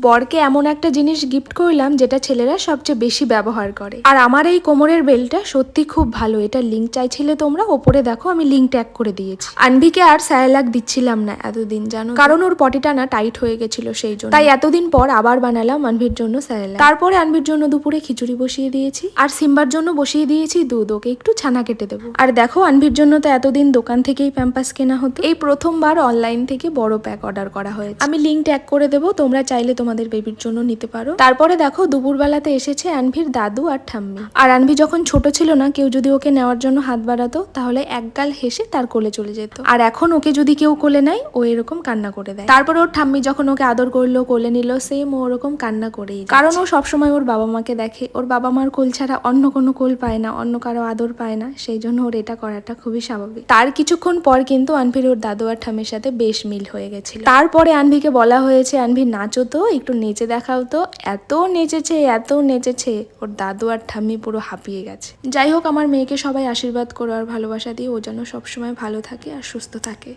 বরকে এমন একটা জিনিস গিফট করলাম যেটা ছেলেরা সবচেয়ে বেশি ব্যবহার করে। আর আমার এই কোমরের বেল্টটা সত্যি খুব ভালো। এটা লিঙ্ক চাইছিলে তোমরা, ওপরে দেখো আমি লিঙ্ক ট্যাগ করে দিয়েছি। আনভিকে আর স্যালাক দিচ্ছিলাম না এতদিন, জানো, কারণ ওর পটিটা না টাইট হয়ে গেছিল, সেই জন্য। তাই এতদিন পর আবার বানালাম আনভির জন্য স্যালাক। তারপরে আনভির জন্য দুপুরে খিচুড়ি বসিয়ে দিয়েছি, আর সিম্বার জন্য বসিয়ে দিয়েছি দুধ। ওকে একটু ছানা কেটে দেবো। আর দেখো আনভির জন্য তো এতদিন দোকান থেকেই প্যাম্পাস কেনা হতো, এই প্রথমবার অনলাইন থেকে বড় প্যাক অর্ডার করা হয়েছে। আমি লিঙ্ক ট্যাগ করে দেবো, তোমরা চাইলে তোমাদের বেবির জন্য নিতে পারো। তারপরে দেখো দুপুরবেলাতে এসেছে আনভির দাদু আর ঠাম্মি। আর আনভি যখন ছোট ছিল না, কেউ যদি ওকে নেওয়ার জন্য হাত বাড়াতো তাহলে একগাল হেসে তার কোলে চলে যেত। আর এখন ওকে যদি কেউ কোলে নেয় ও এরকম কান্না করে দেয়। তারপর ওর ঠাম্মি যখন ওকে আদর করলো, কোলে নিল, সেম ও ওরকম কান্না করেই, কারণ ও সবসময় ওর বাবা মাকে দেখে। ওর বাবা মার কোল ছাড়া অন্য কোনো কোল পায় না, অন্য কারো আদর পায় না, সেই জন্য ওর এটা করাটা খুবই স্বাভাবিক। তার কিছুক্ষণ পর কিন্তু আনভির ওর দাদু আর ঠাম্মির সাথে বেশ মিল হয়ে গেছিল। তারপরে আনভিকে বলা হয়েছে, আনভি নাচো তো, একটু নেচে দেখাও তো। এত নেচেছে, এত নেচেছে, ওর দাদু আর ঠাম্মি পুরো হাঁপিয়ে গেছে। যাই হোক, আমার মেয়েকে সবাই আশীর্বাদ করো আর ভালোবাসা দিয়ে ও যেন সবসময় ভালো থাকে আর সুস্থ থাকে।